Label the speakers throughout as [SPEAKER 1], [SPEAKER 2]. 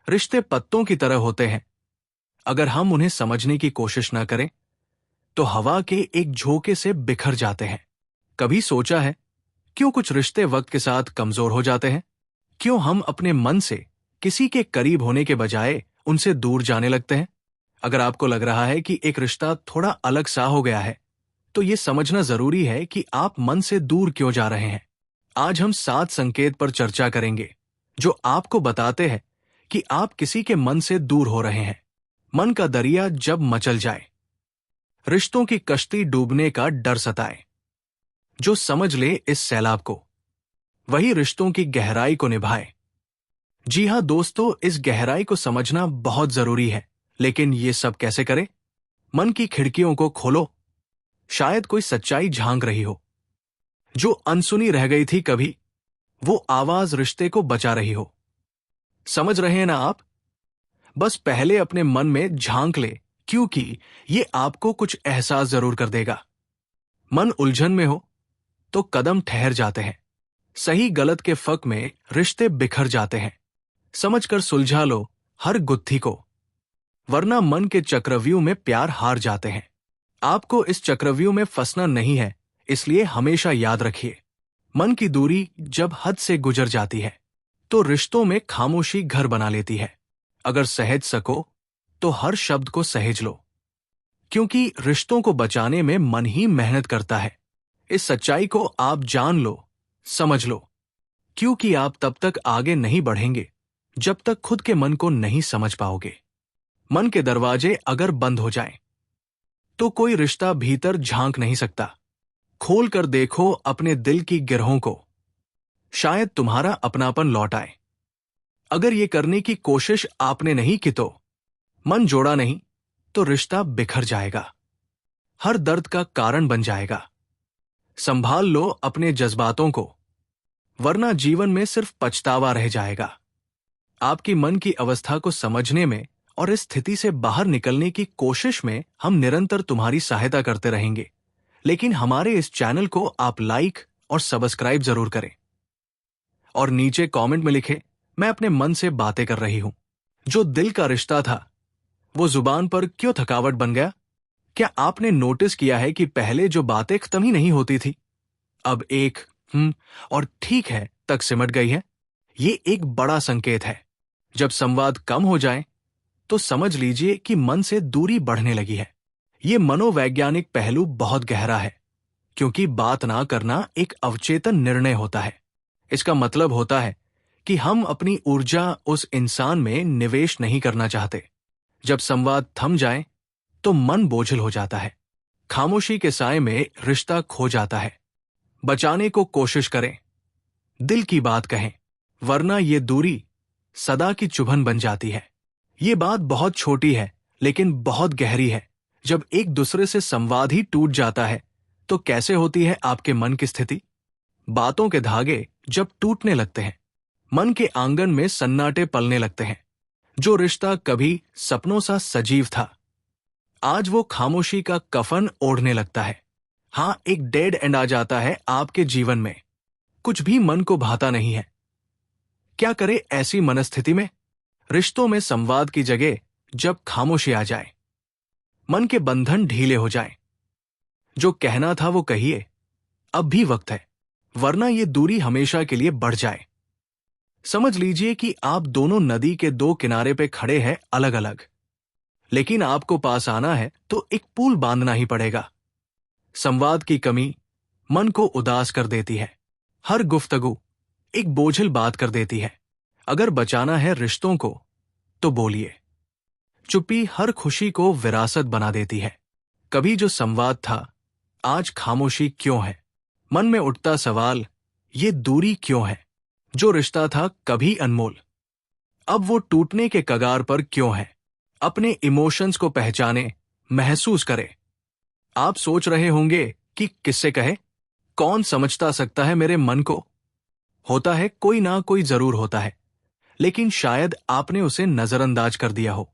[SPEAKER 1] रिश्ते पत्तों की तरह होते हैं। अगर हम उन्हें समझने की कोशिश न करें तो हवा के एक झोंके से बिखर जाते हैं। कभी सोचा है क्यों कुछ रिश्ते वक्त के साथ कमजोर हो जाते हैं? क्यों हम अपने मन से किसी के करीब होने के बजाय उनसे दूर जाने लगते हैं? अगर आपको लग रहा है कि एक रिश्ता थोड़ा अलग सा हो गया है, तो यह समझना जरूरी है कि आप मन से दूर क्यों जा रहे हैं। आज हम 7 संकेत पर चर्चा करेंगे जो आपको बताते हैं कि आप किसी के मन से दूर हो रहे हैं। मन का दरिया जब मचल जाए, रिश्तों की कश्ती डूबने का डर सताए, जो समझ ले इस सैलाब को, वही रिश्तों की गहराई को निभाए। जी हां दोस्तों, इस गहराई को समझना बहुत जरूरी है। लेकिन ये सब कैसे करें? मन की खिड़कियों को खोलो। शायद कोई सच्चाई झांक रही हो जो अनसुनी रह गई थी कभी। वो आवाज रिश्ते को बचा रही हो। समझ रहे हैं ना आप? बस पहले अपने मन में झांक ले, क्योंकि ये आपको कुछ एहसास जरूर कर देगा। मन उलझन में हो तो कदम ठहर जाते हैं। सही गलत के फक में रिश्ते बिखर जाते हैं। समझकर सुलझा लो हर गुत्थी को, वरना मन के चक्रव्यूह में प्यार हार जाते हैं। आपको इस चक्रव्यूह में फंसना नहीं है, इसलिए हमेशा याद रखिए, मन की दूरी जब हद से गुजर जाती है तो रिश्तों में खामोशी घर बना लेती है। अगर सहेज सको तो हर शब्द को सहेज लो, क्योंकि रिश्तों को बचाने में मन ही मेहनत करता है। इस सच्चाई को आप जान लो, समझ लो, क्योंकि आप तब तक आगे नहीं बढ़ेंगे जब तक खुद के मन को नहीं समझ पाओगे। मन के दरवाजे अगर बंद हो जाएं, तो कोई रिश्ता भीतर झांक नहीं सकता। खोल कर देखो अपने दिल की गिरहों को, शायद तुम्हारा अपनापन लौट आए। अगर ये करने की कोशिश आपने नहीं की तो मन जोड़ा नहीं तो रिश्ता बिखर जाएगा, हर दर्द का कारण बन जाएगा। संभाल लो अपने जज्बातों को, वरना जीवन में सिर्फ पछतावा रह जाएगा। आपकी मन की अवस्था को समझने में और इस स्थिति से बाहर निकलने की कोशिश में हम निरंतर तुम्हारी सहायता करते रहेंगे। लेकिन हमारे इस चैनल को आप लाइक और सब्सक्राइब जरूर करें, और नीचे कमेंट में लिखें, मैं अपने मन से बातें कर रही हूं। जो दिल का रिश्ता था वो जुबान पर क्यों थकावट बन गया? क्या आपने नोटिस किया है कि पहले जो बातें खत्म ही नहीं होती थी, अब एक और ठीक है तक सिमट गई है? ये एक बड़ा संकेत है। जब संवाद कम हो जाए तो समझ लीजिए कि मन से दूरी बढ़ने लगी है। ये मनोवैज्ञानिक पहलू बहुत गहरा है, क्योंकि बात ना करना एक अवचेतन निर्णय होता है। इसका मतलब होता है कि हम अपनी ऊर्जा उस इंसान में निवेश नहीं करना चाहते। जब संवाद थम जाए तो मन बोझिल हो जाता है। खामोशी के साए में रिश्ता खो जाता है। बचाने को कोशिश करें, दिल की बात कहें, वरना ये दूरी सदा की चुभन बन जाती है। ये बात बहुत छोटी है लेकिन बहुत गहरी है। जब एक दूसरे से संवाद ही टूट जाता है तो कैसे होती है आपके मन की स्थिति? बातों के धागे जब टूटने लगते हैं, मन के आंगन में सन्नाटे पलने लगते हैं। जो रिश्ता कभी सपनों सा सजीव था, आज वो खामोशी का कफन ओढ़ने लगता है। हां, एक डेड एंड आ जाता है आपके जीवन में। कुछ भी मन को भाता नहीं है। क्या करे ऐसी मनस्थिति में? रिश्तों में संवाद की जगह जब खामोशी आ जाए, मन के बंधन ढीले हो जाएं, जो कहना था वो कहिए, अब भी वक्त है, वरना ये दूरी हमेशा के लिए बढ़ जाए। समझ लीजिए कि आप दोनों नदी के 2 किनारे पे खड़े हैं अलग अलग, लेकिन आपको पास आना है तो एक पुल बांधना ही पड़ेगा। संवाद की कमी मन को उदास कर देती है। हर गुफ्तगू एक बोझिल बात कर देती है। अगर बचाना है रिश्तों को तो बोलिए। चुप्पी हर खुशी को विरासत बना देती है। कभी जो संवाद था, आज खामोशी क्यों है? मन में उठता सवाल, ये दूरी क्यों है? जो रिश्ता था कभी अनमोल, अब वो टूटने के कगार पर क्यों है? अपने इमोशंस को पहचाने, महसूस करे। आप सोच रहे होंगे कि किससे कहे, कौन समझता सकता है मेरे मन को? होता है, कोई ना कोई जरूर होता है, लेकिन शायद आपने उसे नजरअंदाज कर दिया हो।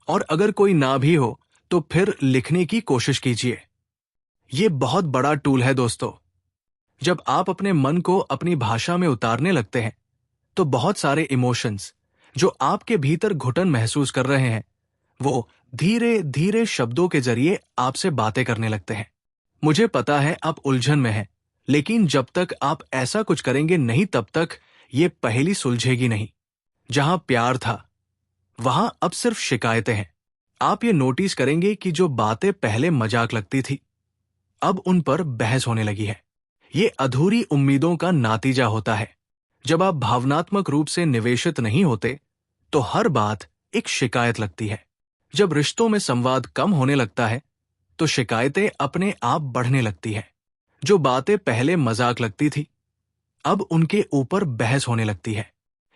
[SPEAKER 1] और अगर कोई ना भी हो तो फिर लिखने की कोशिश कीजिए। ये बहुत बड़ा टूल है दोस्तों। जब आप अपने मन को अपनी भाषा में उतारने लगते हैं तो बहुत सारे इमोशंस जो आपके भीतर घुटन महसूस कर रहे हैं, वो धीरे धीरे शब्दों के जरिए आपसे बातें करने लगते हैं। मुझे पता है आप उलझन में हैं, लेकिन जब तक आप ऐसा कुछ करेंगे नहीं तब तक ये पहेली सुलझेगी नहीं। जहां प्यार था, वहां अब सिर्फ शिकायतें हैं। आप ये नोटिस करेंगे कि जो बातें पहले मजाक लगती थी, अब उन पर बहस होने लगी है। ये अधूरी उम्मीदों का नतीजा होता है। जब आप भावनात्मक रूप से निवेशित नहीं होते, तो हर बात एक शिकायत लगती है। जब रिश्तों में संवाद कम होने लगता है, तो शिकायतें अपने आप बढ़ने लगती हैं। जो बातें पहले मजाक लगती थी, अब उनके ऊपर बहस होने लगती है।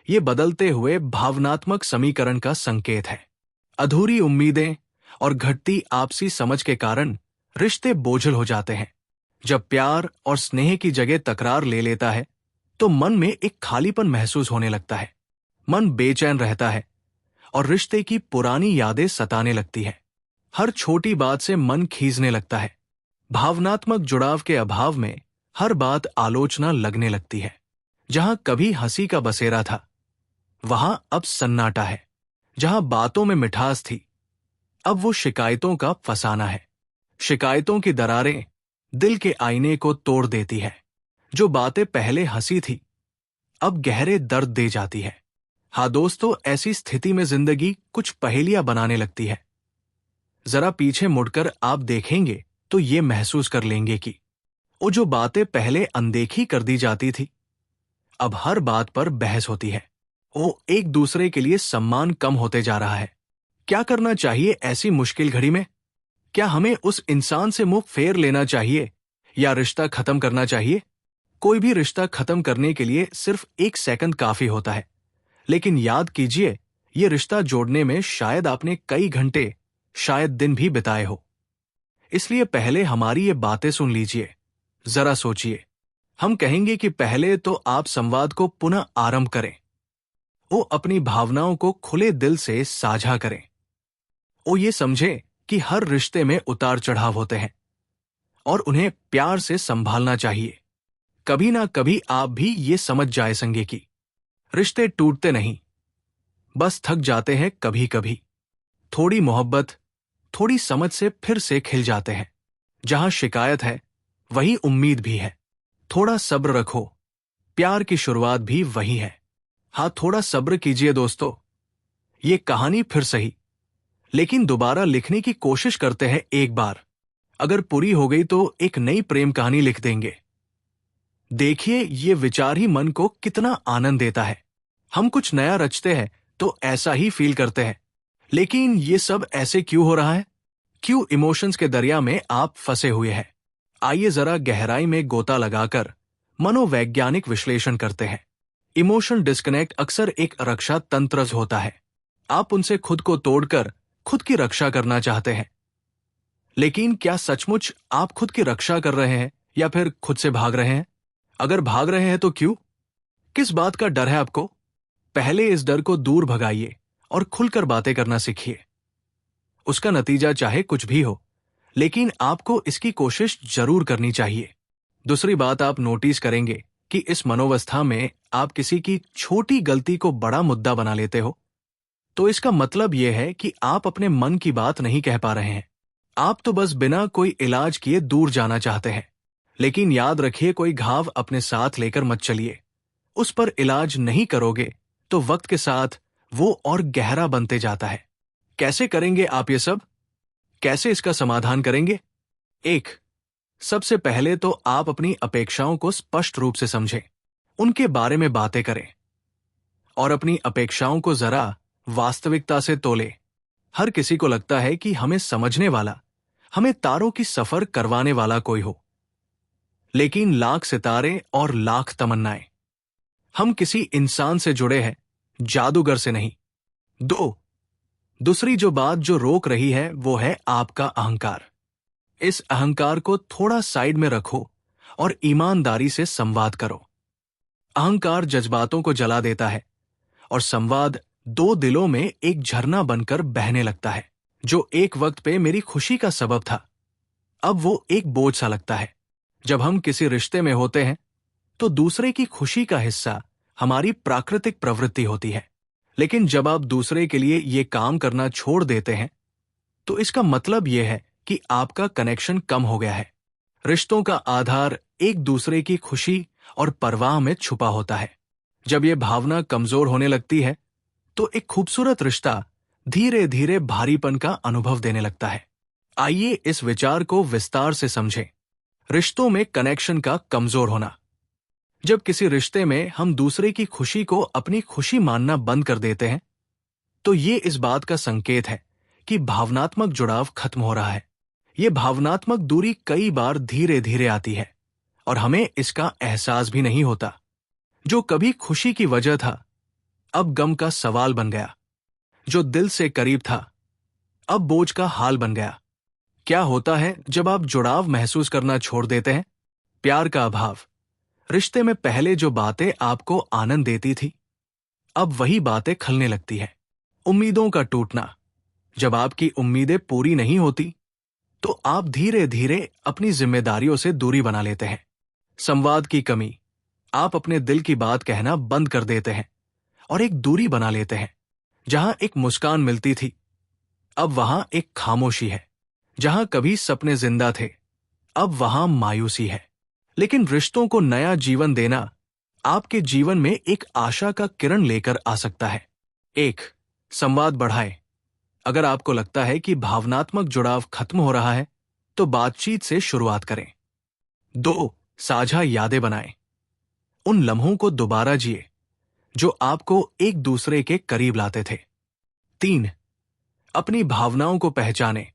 [SPEAKER 1] ये बदलते हुए भावनात्मक समीकरण का संकेत है। अधूरी उम्मीदें और घटती आपसी समझ के कारण रिश्ते बोझिल हो जाते हैं। जब प्यार और स्नेह की जगह तकरार ले लेता है, तो मन में एक खालीपन महसूस होने लगता है। मन बेचैन रहता है और रिश्ते की पुरानी यादें सताने लगती है। हर छोटी बात से मन खींचने लगता है। भावनात्मक जुड़ाव के अभाव में हर बात आलोचना लगने लगती है। जहां कभी हंसी का बसेरा था, वहां अब सन्नाटा है। जहां बातों में मिठास थी, अब वो शिकायतों का फसाना है। शिकायतों की दरारें दिल के आईने को तोड़ देती है। जो बातें पहले हंसी थी, अब गहरे दर्द दे जाती है। हाँ दोस्तों, ऐसी स्थिति में जिंदगी कुछ पहेलियां बनाने लगती है। जरा पीछे मुड़कर आप देखेंगे तो ये महसूस कर लेंगे कि वो जो बातें पहले अनदेखी कर दी जाती थी, अब हर बात पर बहस होती है। वो एक दूसरे के लिए सम्मान कम होते जा रहा है। क्या करना चाहिए ऐसी मुश्किल घड़ी में? क्या हमें उस इंसान से मुंह फेर लेना चाहिए या रिश्ता खत्म करना चाहिए? कोई भी रिश्ता खत्म करने के लिए सिर्फ 1 सेकंड काफी होता है, लेकिन याद कीजिए, ये रिश्ता जोड़ने में शायद आपने कई घंटे, शायद दिन भी बिताए हो। इसलिए पहले हमारी ये बातें सुन लीजिए, जरा सोचिए। हम कहेंगे कि पहले तो आप संवाद को पुनः आरंभ करें। वो अपनी भावनाओं को खुले दिल से साझा करें। वो ये समझे कि हर रिश्ते में उतार चढ़ाव होते हैं और उन्हें प्यार से संभालना चाहिए। कभी ना कभी आप भी ये समझ जाए संगे कि रिश्ते टूटते नहीं, बस थक जाते हैं कभी कभी। थोड़ी मोहब्बत, थोड़ी समझ से फिर से खिल जाते हैं। जहां शिकायत है, वही उम्मीद भी है। थोड़ा सब्र रखो, प्यार की शुरुआत भी वही है। हाँ, थोड़ा सब्र कीजिए दोस्तों। ये कहानी फिर सही, लेकिन दोबारा लिखने की कोशिश करते हैं एक बार। अगर पूरी हो गई तो एक नई प्रेम कहानी लिख देंगे। देखिए, ये विचार ही मन को कितना आनंद देता है। हम कुछ नया रचते हैं तो ऐसा ही फील करते हैं, लेकिन ये सब ऐसे क्यों हो रहा है? क्यों इमोशंस के दरिया में आप फंसे हुए हैं? आइए जरा गहराई में गोता लगाकर मनोवैज्ञानिक विश्लेषण करते हैं। इमोशन डिस्कनेक्ट अक्सर एक रक्षा तंत्र होता है। आप उनसे खुद को तोड़कर खुद की रक्षा करना चाहते हैं, लेकिन क्या सचमुच आप खुद की रक्षा कर रहे हैं या फिर खुद से भाग रहे हैं? अगर भाग रहे हैं तो क्यों? किस बात का डर है आपको? पहले इस डर को दूर भगाइए और खुलकर बातें करना सीखिए। उसका नतीजा चाहे कुछ भी हो, लेकिन आपको इसकी कोशिश जरूर करनी चाहिए। दूसरी बात आप नोटिस करेंगे कि इस मनोवस्था में आप किसी की छोटी गलती को बड़ा मुद्दा बना लेते हो, तो इसका मतलब यह है कि आप अपने मन की बात नहीं कह पा रहे हैं। आप तो बस बिना कोई इलाज किए दूर जाना चाहते हैं। लेकिन याद रखिए, कोई घाव अपने साथ लेकर मत चलिए। उस पर इलाज नहीं करोगे तो वक्त के साथ वो और गहरा बनते जाता है। कैसे करेंगे आप ये सब? कैसे इसका समाधान करेंगे? 1. सबसे पहले तो आप अपनी अपेक्षाओं को स्पष्ट रूप से समझें, उनके बारे में बातें करें और अपनी अपेक्षाओं को जरा वास्तविकता से तोले। हर किसी को लगता है कि हमें समझने वाला, हमें तारों की सफर करवाने वाला कोई हो, लेकिन लाख सितारे और लाख तमन्नाएं। हम किसी इंसान से जुड़े हैं, जादूगर से नहीं। 2. दूसरी जो बात जो रोक रही है वो है आपका अहंकार। इस अहंकार को थोड़ा साइड में रखो और ईमानदारी से संवाद करो। अहंकार जज्बातों को जला देता है और संवाद 2 दिलों में एक झरना बनकर बहने लगता है। जो एक वक्त पे मेरी खुशी का सबब था, अब वो एक बोझ सा लगता है। जब हम किसी रिश्ते में होते हैं तो दूसरे की खुशी का हिस्सा हमारी प्राकृतिक प्रवृत्ति होती है। लेकिन जब आप दूसरे के लिए ये काम करना छोड़ देते हैं, तो इसका मतलब यह है कि आपका कनेक्शन कम हो गया है। रिश्तों का आधार एक दूसरे की खुशी और परवाह में छुपा होता है। जब यह भावना कमजोर होने लगती है, तो एक खूबसूरत रिश्ता धीरे धीरे भारीपन का अनुभव देने लगता है। आइए इस विचार को विस्तार से समझें। रिश्तों में कनेक्शन का कमजोर होना। जब किसी रिश्ते में हम दूसरे की खुशी को अपनी खुशी मानना बंद कर देते हैं, तो ये इस बात का संकेत है कि भावनात्मक जुड़ाव खत्म हो रहा है। ये भावनात्मक दूरी कई बार धीरे धीरे आती है और हमें इसका एहसास भी नहीं होता। जो कभी खुशी की वजह था, अब गम का सवाल बन गया। जो दिल से करीब था, अब बोझ का हाल बन गया। क्या होता है जब आप जुड़ाव महसूस करना छोड़ देते हैं? प्यार का अभाव। रिश्ते में पहले जो बातें आपको आनंद देती थी, अब वही बातें खलने लगती है। उम्मीदों का टूटना। जब आपकी उम्मीदें पूरी नहीं होती, तो आप धीरे धीरे अपनी जिम्मेदारियों से दूरी बना लेते हैं। संवाद की कमी। आप अपने दिल की बात कहना बंद कर देते हैं और एक दूरी बना लेते हैं। जहां एक मुस्कान मिलती थी, अब वहां एक खामोशी है। जहां कभी सपने जिंदा थे, अब वहां मायूसी है। लेकिन रिश्तों को नया जीवन देना आपके जीवन में एक आशा का किरण लेकर आ सकता है। 1. संवाद बढ़ाएं। अगर आपको लगता है कि भावनात्मक जुड़ाव खत्म हो रहा है, तो बातचीत से शुरुआत करें। 2. साझा यादें बनाएं। उन लम्हों को दोबारा जिए जो आपको एक दूसरे के करीब लाते थे। 3. अपनी भावनाओं को पहचानें।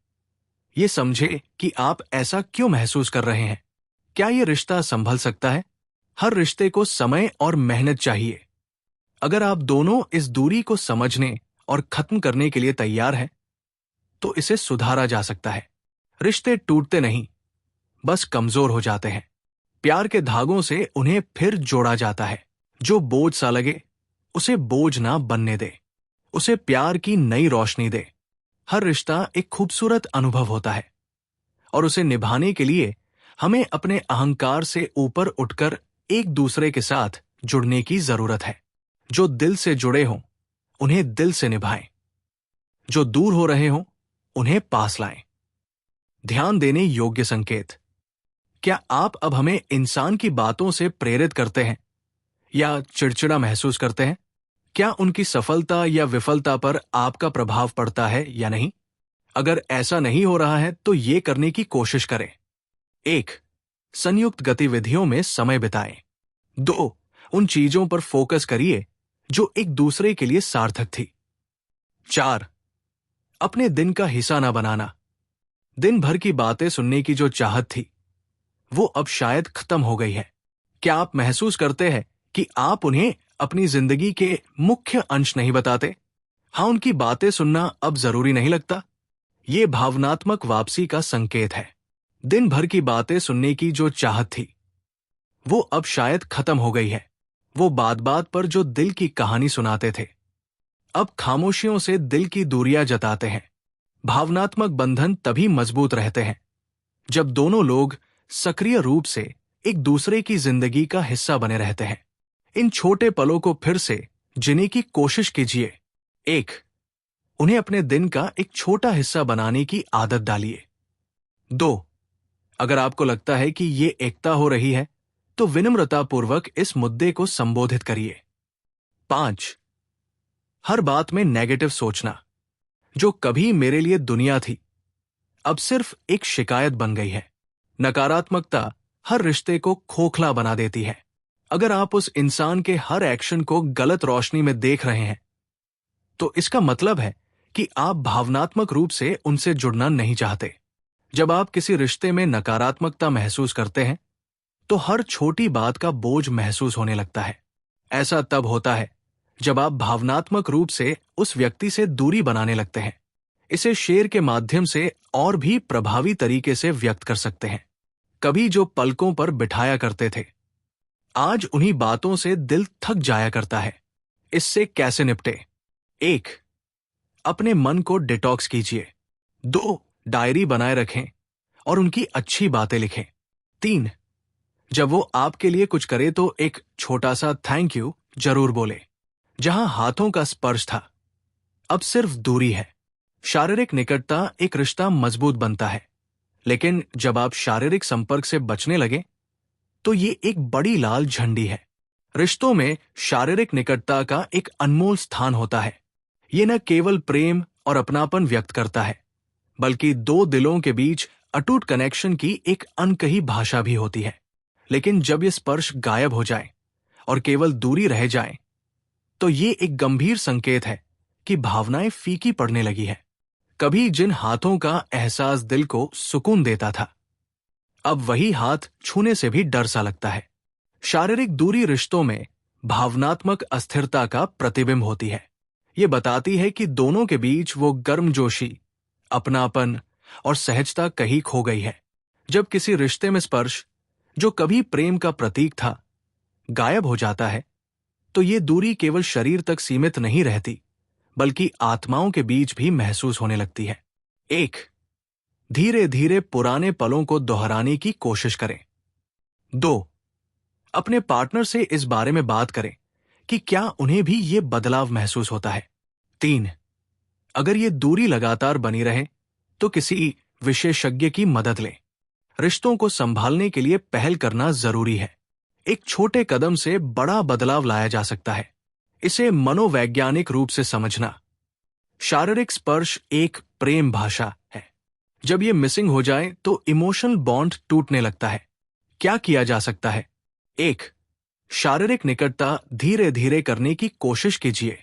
[SPEAKER 1] ये समझे कि आप ऐसा क्यों महसूस कर रहे हैं। क्या ये रिश्ता संभल सकता है? हर रिश्ते को समय और मेहनत चाहिए। अगर आप दोनों इस दूरी को समझने और खत्म करने के लिए तैयार हैं, तो इसे सुधारा जा सकता है। रिश्ते टूटते नहीं, बस कमजोर हो जाते हैं। प्यार के धागों से उन्हें फिर जोड़ा जाता है। जो बोझ सा लगे, उसे बोझ ना बनने दे। उसे प्यार की नई रोशनी दे। हर रिश्ता एक खूबसूरत अनुभव होता है और उसे निभाने के लिए हमें अपने अहंकार से ऊपर उठकर एक दूसरे के साथ जुड़ने की जरूरत है। जो दिल से जुड़े हों, उन्हें दिल से निभाएं। जो दूर हो रहे हों, उन्हें पास लाएं। ध्यान देने योग्य संकेत। क्या आप अब हमें इंसान की बातों से प्रेरित करते हैं या चिड़चिड़ा महसूस करते हैं? क्या उनकी सफलता या विफलता पर आपका प्रभाव पड़ता है या नहीं? अगर ऐसा नहीं हो रहा है, तो ये करने की कोशिश करें। 1. संयुक्त गतिविधियों में समय बिताएं। 2. उन चीजों पर फोकस करिए जो एक दूसरे के लिए सार्थक थी। 4. अपने दिन का हिस्सा ना बनाना। दिन भर की बातें सुनने की जो चाहत थी, वो अब शायद खत्म हो गई है। क्या आप महसूस करते हैं कि आप उन्हें अपनी जिंदगी के मुख्य अंश नहीं बताते? हाँ, उनकी बातें सुनना अब जरूरी नहीं लगता। ये भावनात्मक वापसी का संकेत है। दिन भर की बातें सुनने की जो चाहत थी, वो अब शायद खत्म हो गई है। वो बात बात पर जो दिल की कहानी सुनाते थे, अब खामोशियों से दिल की दूरियां जताते हैं। भावनात्मक बंधन तभी मजबूत रहते हैं जब दोनों लोग सक्रिय रूप से एक दूसरे की जिंदगी का हिस्सा बने रहते हैं। इन छोटे पलों को फिर से जीने की कोशिश कीजिए। 1. उन्हें अपने दिन का एक छोटा हिस्सा बनाने की आदत डालिए। 2. अगर आपको लगता है कि ये एकता हो रही है, तो विनम्रतापूर्वक इस मुद्दे को संबोधित करिए। 5. हर बात में नेगेटिव सोचना। जो कभी मेरे लिए दुनिया थी, अब सिर्फ एक शिकायत बन गई है। नकारात्मकता हर रिश्ते को खोखला बना देती है। अगर आप उस इंसान के हर एक्शन को गलत रोशनी में देख रहे हैं, तो इसका मतलब है कि आप भावनात्मक रूप से उनसे जुड़ना नहीं चाहते। जब आप किसी रिश्ते में नकारात्मकता महसूस करते हैं, तो हर छोटी बात का बोझ महसूस होने लगता है। ऐसा तब होता है जब आप भावनात्मक रूप से उस व्यक्ति से दूरी बनाने लगते हैं। इसे शेर के माध्यम से और भी प्रभावी तरीके से व्यक्त कर सकते हैं। कभी जो पलकों पर बिठाया करते थे, आज उन्हीं बातों से दिल थक जाया करता है। इससे कैसे निपटे? 1. अपने मन को डिटॉक्स कीजिए। 2. डायरी बनाए रखें और उनकी अच्छी बातें लिखें। 3. जब वो आपके लिए कुछ करे तो एक छोटा सा थैंक यू जरूर बोले। जहां हाथों का स्पर्श था, अब सिर्फ दूरी है। शारीरिक निकटता एक रिश्ता मजबूत बनता है, लेकिन जब आप शारीरिक संपर्क से बचने लगे तो ये एक बड़ी लाल झंडी है। रिश्तों में शारीरिक निकटता का एक अनमोल स्थान होता है। ये न केवल प्रेम और अपनापन व्यक्त करता है, बल्कि दो दिलों के बीच अटूट कनेक्शन की एक अनकही भाषा भी होती है। लेकिन जब ये स्पर्श गायब हो जाए और केवल दूरी रह जाए, तो ये एक गंभीर संकेत है कि भावनाएं फीकी पड़ने लगी है। कभी जिन हाथों का एहसास दिल को सुकून देता था, अब वही हाथ छूने से भी डर सा लगता है। शारीरिक दूरी रिश्तों में भावनात्मक अस्थिरता का प्रतिबिंब होती है। ये बताती है कि दोनों के बीच वो गर्मजोशी, अपनापन और सहजता कहीं खो गई है। जब किसी रिश्ते में स्पर्श, जो कभी प्रेम का प्रतीक था, गायब हो जाता है, तो ये दूरी केवल शरीर तक सीमित नहीं रहती, बल्कि आत्माओं के बीच भी महसूस होने लगती है। 1. धीरे धीरे पुराने पलों को दोहराने की कोशिश करें। 2. अपने पार्टनर से इस बारे में बात करें कि क्या उन्हें भी ये बदलाव महसूस होता है। 3. अगर ये दूरी लगातार बनी रहे तो किसी विशेषज्ञ की मदद लें। रिश्तों को संभालने के लिए पहल करना जरूरी है। एक छोटे कदम से बड़ा बदलाव लाया जा सकता है। इसे मनोवैज्ञानिक रूप से समझना। शारीरिक स्पर्श एक प्रेम भाषा है। जब ये मिसिंग हो जाए तो इमोशनल बॉन्ड टूटने लगता है। क्या किया जा सकता है? 1. शारीरिक निकटता धीरे धीरे करने की कोशिश कीजिए।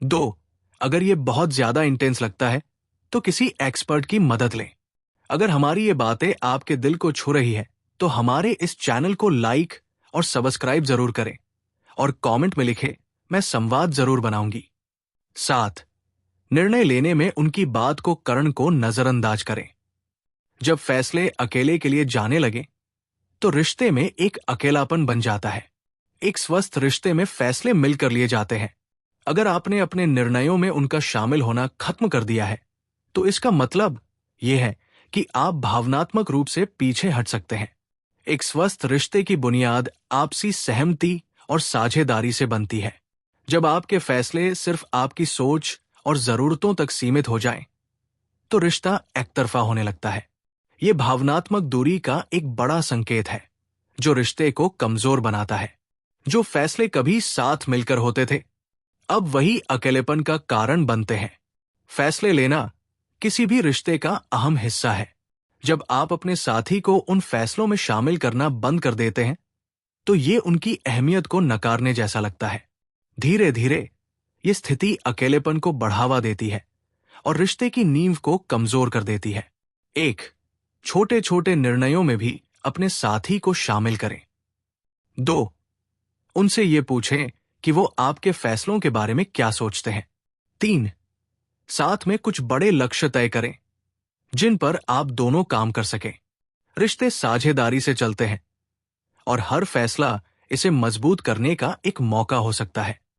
[SPEAKER 1] 2. अगर ये बहुत ज्यादा इंटेंस लगता है तो किसी एक्सपर्ट की मदद लें। अगर हमारी ये बातें आपके दिल को छू रही है तो हमारे इस चैनल को लाइक और सब्सक्राइब जरूर करें और कमेंट में लिखें, मैं संवाद जरूर बनाऊंगी। 7. निर्णय लेने में उनकी बात को करण को नजरअंदाज करें। जब फैसले अकेले के लिए जाने लगे तो रिश्ते में एक अकेलापन बन जाता है। एक स्वस्थ रिश्ते में फैसले मिलकर लिए जाते हैं। अगर आपने अपने निर्णयों में उनका शामिल होना खत्म कर दिया है तो इसका मतलब यह है कि आप भावनात्मक रूप से पीछे हट सकते हैं। एक स्वस्थ रिश्ते की बुनियाद आपसी सहमति और साझेदारी से बनती है। जब आपके फैसले सिर्फ आपकी सोच और जरूरतों तक सीमित हो जाएं, तो रिश्ता एकतरफा होने लगता है। यह भावनात्मक दूरी का एक बड़ा संकेत है, जो रिश्ते को कमजोर बनाता है। जो फैसले कभी साथ मिलकर होते थे, अब वही अकेलेपन का कारण बनते हैं। फैसले लेना किसी भी रिश्ते का अहम हिस्सा है। जब आप अपने साथी को उन फैसलों में शामिल करना बंद कर देते हैं, तो ये उनकी अहमियत को नकारने जैसा लगता है। धीरे धीरे ये स्थिति अकेलेपन को बढ़ावा देती है और रिश्ते की नींव को कमजोर कर देती है। 1. छोटे छोटे निर्णयों में भी अपने साथी को शामिल करें। 2. उनसे ये पूछें कि वो आपके फैसलों के बारे में क्या सोचते हैं। 3. साथ में कुछ बड़े लक्ष्य तय करें जिन पर आप दोनों काम कर सकें। रिश्ते साझेदारी से चलते हैं और हर फैसला इसे मजबूत करने का एक मौका हो सकता है।